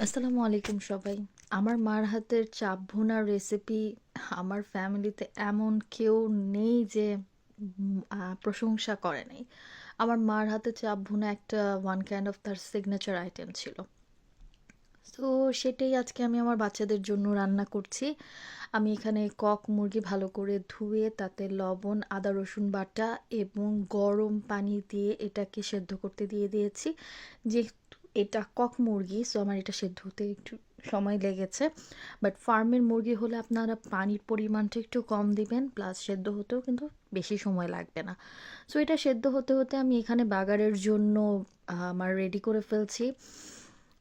আসসালামু আলাইকুম সবাই। আমার মার হাতের চাপ ভুনার রেসিপি আমার ফ্যামিলিতে এমন কেউ নেই যে প্রশংসা করে নাই। আমার মার হাতের চাপ ভুনা একটা ওয়ান কাইন্ড অফ তার সিগনেচার আইটেম ছিল। তো সেটাই আজকে আমি আমার বাচ্চাদের জন্য রান্না করছি। আমি এখানে কক মুরগি ভালো করে ধুয়ে তাতে লবণ, আদা রসুন বাটা এবং গরম পানি দিয়ে এটাকে সেদ্ধ করতে দিয়ে দিয়েছি। যেহেতু এটা কক মুরগি, সো আমার এটা সেদ্ধ হতে একটু সময় লেগেছে। বাট ফার্মের মুরগি হলে আপনারা পানির পরিমাণটা একটু কম দিবেন, প্লাস সেদ্ধ হতেও কিন্তু বেশি সময় লাগবে না। সো এটা সেদ্ধ হতে হতে আমি এখানে বাগারের জন্য আমার রেডি করে ফেলছি।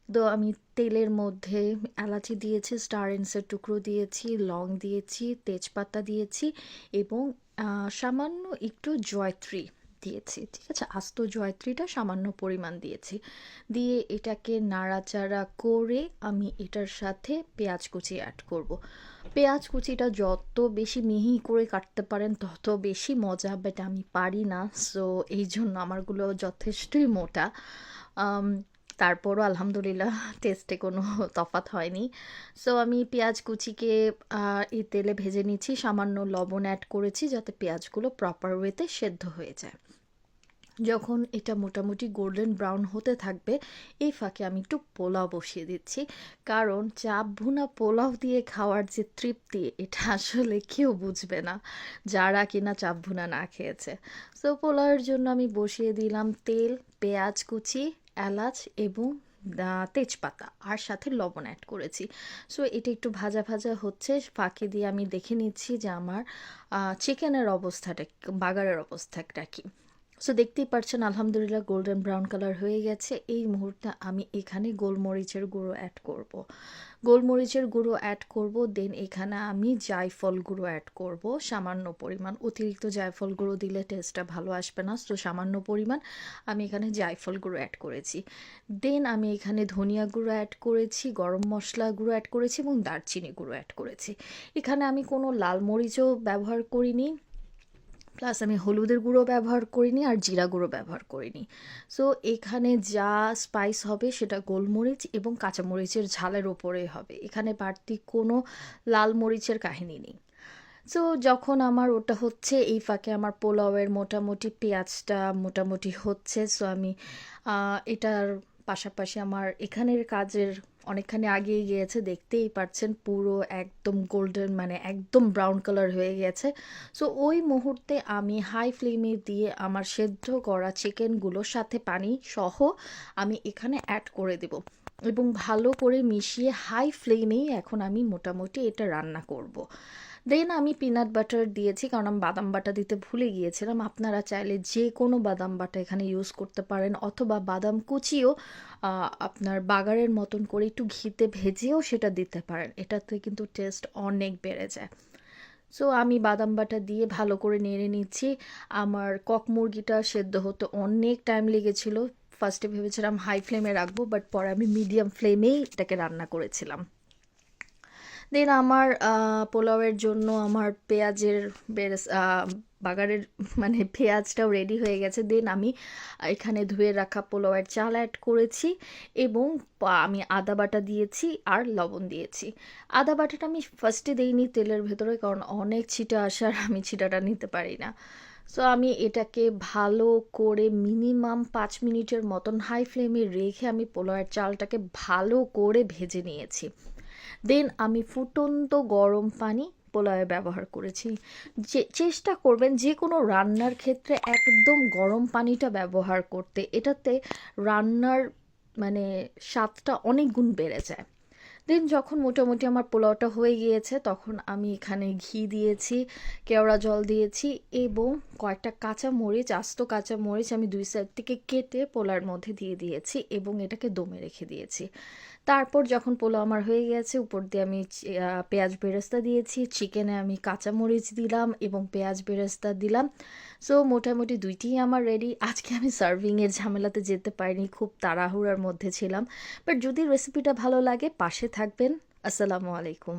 তো আমি তেলের মধ্যে এলাচি দিয়েছি, স্টার এনসের টুকরো দিয়েছি, লং দিয়েছি, তেজপাতা দিয়েছি এবং সামান্য একটু জয়ত্রী দিয়েছি। ঠিক আছে, আস্ত জয়ত্রীটা সামান্য পরিমাণ দিয়েছি। দিয়ে এটাকে নাড়াচাড়া করে আমি এটার সাথে পেঁয়াজ কুচি অ্যাড করব। পেঁয়াজ কুচিটা যত বেশি মিহি করে কাটতে পারেন তত বেশি মজা, বাট আমি পারি না, সো এই জন্য আমারগুলো যথেষ্টই মোটা। তারপরও আলহামদুলিল্লাহ টেস্টে কোনো তফাৎ হয়নি। সো আমি পেঁয়াজ কুচিকে এই তেলে ভেজে নিচ্ছি, সামান্য লবণ অ্যাড করেছি যাতে পেঁয়াজগুলো প্রপার ওয়েতে সেদ্ধ হয়ে যায়। যখন এটা মোটামুটি গোল্ডেন ব্রাউন হতে থাকবে এই ফাঁকে আমি একটু পোলাও বসিয়ে দিচ্ছি, কারণ চাপ ভুনা পোলাও দিয়ে খাওয়ার যে তৃপ্তি এটা আসলে কেউ বুঝবে না যারা কিনা চাপ ভুনা না খেয়েছে। সো পোলাওয়ের জন্য আমি বসিয়ে দিলাম তেল, পেঁয়াজ কুচি, এলাচ এবং তেজপাতা আর সাথে লবণ অ্যাড করেছি। সো এটা একটু ভাজা ভাজা হচ্ছে, ফাঁকি দিয়ে আমি দেখে নিচ্ছি যে আমার চিকেনের অবস্থাটা, বাগারের অবস্থাটা কি। সো দেখতেই পাচ্ছেন আলহামদুলিল্লাহ গোল্ডেন ব্রাউন কালার হয়ে গেছে। এই মুহূর্তে আমি এখানে গোলমরিচের গুঁড়ো অ্যাড করব। গোলমরিচের গুঁড়ো অ্যাড করব, দেন এখানে আমি জায়ফল গুঁড়ো অ্যাড করব সামান্য পরিমাণ। অতিরিক্ত জায়ফল গুঁড়ো দিলে টেস্টটা ভালো আসবে না, তো সামান্য পরিমাণ আমি এখানে জায়ফল গুঁড়ো অ্যাড করেছি। দেন আমি এখানে ধনিয়া গুঁড়ো অ্যাড করেছি, গরম মশলা গুঁড়ো অ্যাড করেছি এবং দারচিনি গুঁড়ো অ্যাড করেছি। এখানে আমি কোনো লাল মরিচও ব্যবহার করিনি, প্লাস আমি হলুদের গুঁড়ো ব্যবহার করিনি আর জিরা গুঁড়ো ব্যবহার করিনি। সো এখানে যা স্পাইস হবে সেটা গোলমরিচ এবং কাঁচামরিচের ঝালের ওপরে হবে, এখানে বাড়তি কোনো লাল মরিচের কাহিনী নেই। সো যখন আমার ওটা হচ্ছে এই ফাঁকে আমার পোলাওয়ের মোটামুটি পেঁয়াজটা মোটামুটি হচ্ছে, সো আমি এটার পাশাপাশি আমার এখানের কাজের অনেকখানি আগিয়ে গিয়েছে, দেখতেই পাচ্ছেন পুরো একদম গোল্ডেন মানে একদম ব্রাউন কালার হয়ে গেছে। সো ওই মুহূর্তে আমি হাই ফ্লেমে দিয়ে আমার সেদ্ধ করা চিকেনগুলোর সাথে পানি সহ আমি এখানে অ্যাড করে দেব এবং ভালো করে মিশিয়ে হাই ফ্লেমেই এখন আমি মোটামুটি এটা রান্না করব। দেন আমি পিনাট বাটার দিয়েছি, কারণ আমি বাদাম বাটা দিতে ভুলে গিয়েছিলাম। আপনারা চাইলে যে কোনো বাদাম বাটা এখানে ইউজ করতে পারেন, অথবা বাদাম কুচিও আপনার বাগারের মতন করে একটু ঘিতে ভেজেও সেটা দিতে পারেন, এটাতে কিন্তু টেস্ট অনেক বেড়ে যায়। সো আমি বাদাম বাটা দিয়ে ভালো করে নেড়ে নিচ্ছি। আমার কক মুরগিটা সেদ্ধ হতে অনেক টাইম লেগেছিল। ফার্স্টে ভেবেছিলাম হাই ফ্লেমে রাখবো, বাট পরে আমি মিডিয়াম ফ্লেমেই এটাকে রান্না করেছিলাম। দেন আমার পোলাওয়ের জন্য আমার পেঁয়াজের বেরেস বাগারের মানে পেঁয়াজটাও রেডি হয়ে গেছে। দেন আমি এখানে ধুয়ে রাখা পোলাওয়ের চাল অ্যাড করেছি এবং আমি আদা বাটা দিয়েছি আর লবণ দিয়েছি। আদা বাটাটা আমি ফার্স্টে দিইনি তেলের ভেতরে, কারণ অনেক ছিটা আসার আমি ছিটাটা নিতে পারি না। সো আমি এটাকে ভালো করে মিনিমাম 5 মিনিটের মতন হাই ফ্লেমে রেখে আমি পোলাওয়ের চালটাকে ভালো করে ভেজে নিয়েছি। দেন আমি ফুটন্ত গরম পানি পোলাওয়ে ব্যবহার করেছি। চেষ্টা করবেন যে কোনো রান্নার ক্ষেত্রে একদম গরম পানিটা ব্যবহার করতে, এটাতে রান্নার মানে স্বাদটা অনেক গুণ বেড়ে যায়। দেন যখন মোটামুটি আমার পোলাওটা হয়ে গিয়েছে তখন আমি এখানে ঘি দিয়েছি, কেওড়া জল দিয়েছি এবং কয়েকটা কাঁচা মরিচ, আস্ত কাঁচা মরিচ আমি দুই সাইড থেকে কেটে পোলার মধ্যে দিয়ে দিয়েছি এবং এটাকে দমে রেখে দিয়েছি। তারপর যখন পোলাও আমার হয়ে গেছে উপর দিয়ে আমি পেঁয়াজ বেরেস্তা দিয়েছি, চিকেনে আমি কাঁচা মরিচ দিলাম এবং পেঁয়াজ বেরেস্তা দিলাম। সো মোটামুটি দুইটিই আমার রেডি। আজকে আমি সার্ভিংয়ের ঝামেলাতে যেতে পারিনি, খুব তাড়াহুড়ার মধ্যে ছিলাম। বাট যদি রেসিপিটা ভালো লাগে পাশে থাকবেন। আসসালামু আলাইকুম।